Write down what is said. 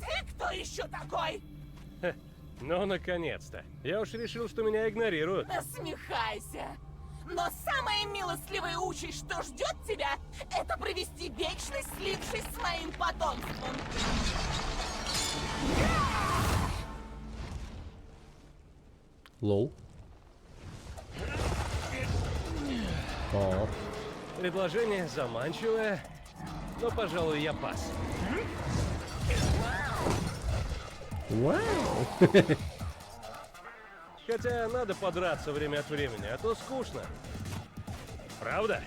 Ты кто еще такой? Ну, наконец-то. Я уж решил, что меня игнорируют. Насмехайся. Но самая милостливая участь, что ждет тебя, это провести вечность, слившись с моим потомством. Лол. О, Предложение заманчивое, но, пожалуй, я пас. вау. Хотя надо подраться время от времени, а то скучно. Правда?